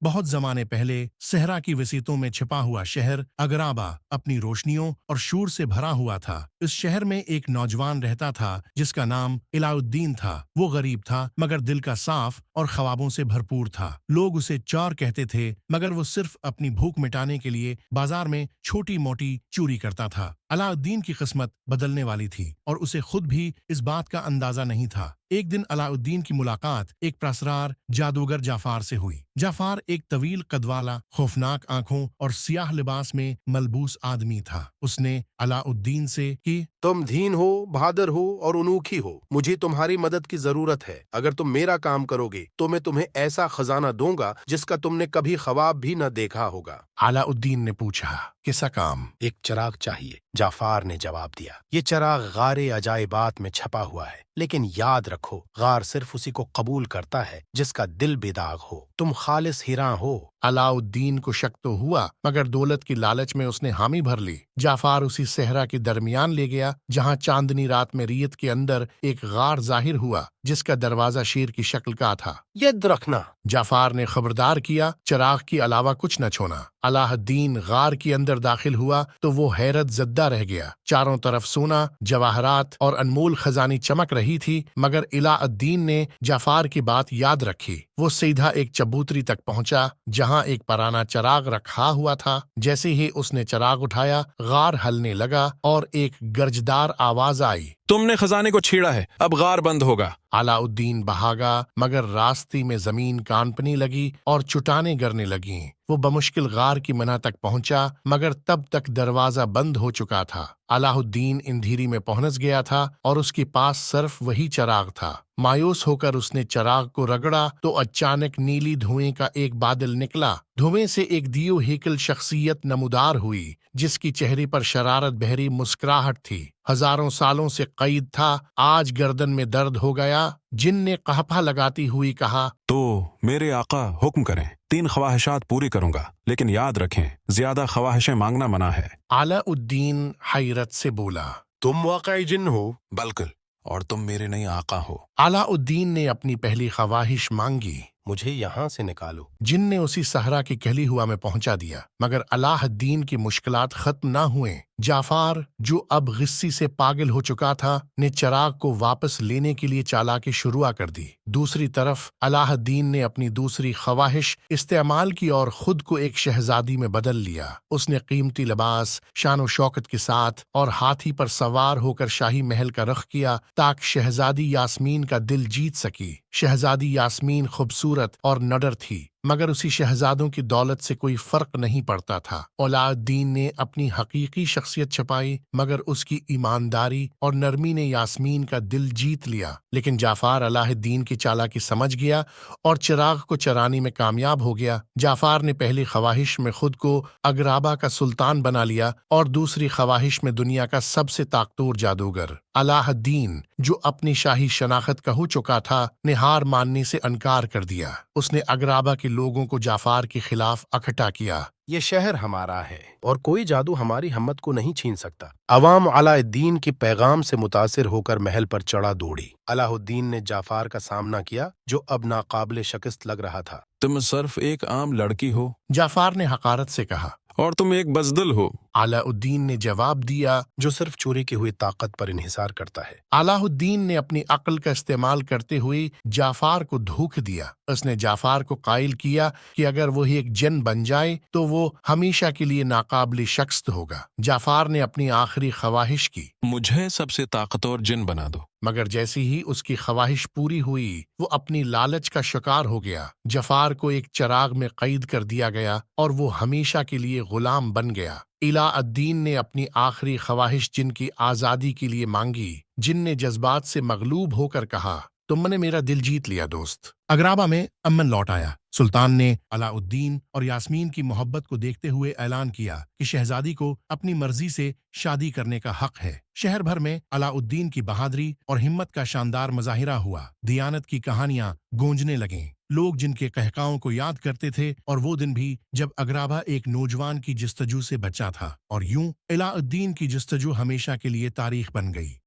بہت زمانے پہلے صحرا کی وسیطوں میں چھپا ہوا شہر اگرابا اپنی روشنیوں اور شور سے بھرا ہوا تھا۔ اس شہر میں ایک نوجوان رہتا تھا جس کا نام علاء الدین تھا۔ وہ غریب تھا مگر دل کا صاف اور خوابوں سے بھرپور تھا۔ لوگ اسے چور کہتے تھے مگر وہ صرف اپنی بھوک مٹانے کے لیے بازار میں چھوٹی موٹی چوری کرتا تھا۔ علاء الدین کی قسمت بدلنے والی تھی اور اسے خود بھی اس بات کا اندازہ نہیں تھا۔ ایک دن علاء الدین کی ملاقات ایک پراسرار جادوگر جعفر سے ہوئی۔ جعفر ایک طویل قد والا، خوفناک آنکھوں اور سیاہ لباس میں ملبوس آدمی تھا۔ اس نے علاء الدین سے کہ تم دھین ہو، بہادر ہو اور انوکھی ہو، مجھے تمہاری مدد کی ضرورت ہے۔ اگر تم میرا کام کرو گے تو میں تمہیں ایسا خزانہ دوں گا جس کا تم نے کبھی خواب بھی نہ دیکھا ہوگا۔ علاء الدین نے پوچھا، کیسا کام؟ ایک چراغ چاہیے، جعفر نے جواب دیا۔ یہ چراغ غار عجائبات میں چھپا ہوا ہے، لیکن یاد رکھو غار صرف اسی کو قبول کرتا ہے جس کا دل بے داغ ہو۔ تم خالص ہیرا ہو۔ علاء الدین کو شک تو ہوا مگر دولت کی لالچ میں اس نے حامی بھر لی۔ جعفر اسی صحرا کے درمیان لے گیا جہاں چاندنی رات میں ریت کے اندر ایک غار ظاہر ہوا جس کا دروازہ شیر کی شکل کا تھا۔ ید رکھنا، جعفر نے خبردار کیا، چراغ کے علاوہ کچھ نہ چھونا۔ علاء الدین غار کے اندر داخل ہوا تو وہ حیرت زدہ رہ گیا۔ چاروں طرف سونا، جواہرات اور انمول خزانی چمک رہی تھی مگر علاء الدین نے جعفر کی بات یاد رکھی۔ وہ سیدھا ایک چبوتری تک پہنچا جہاں ایک پرانا چراغ رکھا ہوا تھا۔ جیسے ہی اس نے چراغ اٹھایا، غار ہلنے لگا اور ایک گرجدار آواز آئی، تم نے خزانے کو چھیڑا ہے، اب غار بند ہوگا۔ علاء الدین بھاگا مگر راستے میں زمین کانپنے لگی اور چٹانیں گرنے لگیں۔ وہ بمشکل غار کی منہ تک پہنچا مگر تب تک دروازہ بند ہو چکا تھا۔ علاء الدین اندھیری میں پہنچ گیا تھا اور اس کے پاس صرف وہی چراغ تھا۔ مایوس ہو کر اس نے چراغ کو رگڑا تو اچانک نیلی دھوئیں کا ایک بادل نکلا۔ دھوئیں سے ایک دیو ہیکل شخصیت نمودار ہوئی جس کی چہرے پر شرارت بھری مسکراہٹ تھی۔ ہزاروں سالوں سے قید تھا، آج گردن میں درد ہو گیا۔ جن نے قہقہ لگاتی ہوئی کہا، تو میرے آقا حکم کریں، 3 خواہشات پوری کروں گا، لیکن یاد رکھیں زیادہ خواہشیں مانگنا منع ہے۔ علاء الدین حیرت سے بولا، تم واقعی جن ہو؟ بالکل، اور تم میرے نئے آقا ہو۔ علاء الدین نے اپنی پہلی خواہش مانگی۔ مجھے یہاں سے نکالو۔ جن نے اسی صحرا کے کہلی ہوا میں پہنچا دیا مگر علاء الدین کی مشکلات ختم نہ ہوئیں۔ جعفر جو اب غصے سے پاگل ہو چکا تھا نے چراغ کو واپس لینے کے لیے چالاکی شروع کر دی۔ دوسری طرف علاء الدین نے اپنی دوسری خواہش استعمال کی اور خود کو ایک شہزادی میں بدل لیا۔ اس نے قیمتی لباس، شان و شوکت کے ساتھ اور ہاتھی پر سوار ہو کر شاہی محل کا رخ کیا تاکہ شہزادی یاسمین کا دل جیت سکی۔ شہزادی یاسمین خوبصورت اور نڈر تھی مگر اسی شہزادوں کی دولت سے کوئی فرق نہیں پڑتا تھا۔ علاء الدین نے اپنی حقیقی شخصیت چھپائی مگر اس کی ایمانداری اور نرمی نے یاسمین کا دل جیت لیا۔ لیکن جعفر علاء الدین کی چالاکی سمجھ گیا اور چراغ کو چرانے میں کامیاب ہو گیا۔ جعفر نے پہلی خواہش میں خود کو اگرابا کا سلطان بنا لیا اور دوسری خواہش میں دنیا کا سب سے طاقتور جادوگر۔ علاء الدین جو اپنی شاہی شناخت کا ہو چکا تھا نے ہار ماننے سے انکار کر دیا۔ اس نے اگرابا کے لوگوں کو جعفر کے خلاف اکٹھا کیا۔ یہ شہر ہمارا ہے اور کوئی جادو ہماری ہمت کو نہیں چھین سکتا۔ عوام علاء الدین کے پیغام سے متاثر ہو کر محل پر چڑھا دوڑی۔ علاء الدین نے جعفر کا سامنا کیا جو اب ناقابل شکست لگ رہا تھا۔ تم صرف ایک عام لڑکی ہو جعفر نے حقارت سے کہا، اور تم ایک بزدل ہو۔ علاء الدین نے جواب دیا، جو صرف چوری کی ہوئی طاقت پر انحصار کرتا ہے۔ علاء الدین نے اپنی عقل کا استعمال کرتے ہوئے جعفر کو دھوکہ دیا۔ اس نے جعفر کو قائل کیا کہ اگر وہ ایک جن بن جائے تو وہ ہمیشہ کے لیے ناقابل شکست ہوگا۔ جعفر نے اپنی آخری خواہش کی، مجھے سب سے طاقتور جن بنا دو۔ مگر جیسی ہی اس کی خواہش پوری ہوئی وہ اپنی لالچ کا شکار ہو گیا۔ جعفر کو ایک چراغ میں قید کر دیا گیا اور وہ ہمیشہ کے لیے غلام بن گیا۔ علاء الدین نے اپنی آخری خواہش جن کی آزادی کے لیے مانگی۔ جن نے جذبات سے مغلوب ہو کر کہا، تم نے میرا دل جیت لیا دوست۔ اگرابا میں امن لوٹ آیا۔ سلطان نے علاء الدین اور یاسمین کی محبت کو دیکھتے ہوئے اعلان کیا کہ شہزادی کو اپنی مرضی سے شادی کرنے کا حق ہے۔ شہر بھر میں علاء الدین کی بہادری اور ہمت کا شاندار مظاہرہ ہوا۔ دیانت کی کہانیاں گونجنے لگیں۔ لوگ جن کے قہقہوں کو یاد کرتے تھے اور وہ دن بھی جب اگرابا ایک نوجوان کی جستجو سے بچا تھا، اور یوں علاء الدین کی جستجو ہمیشہ کے لیے تاریخ بن گئی۔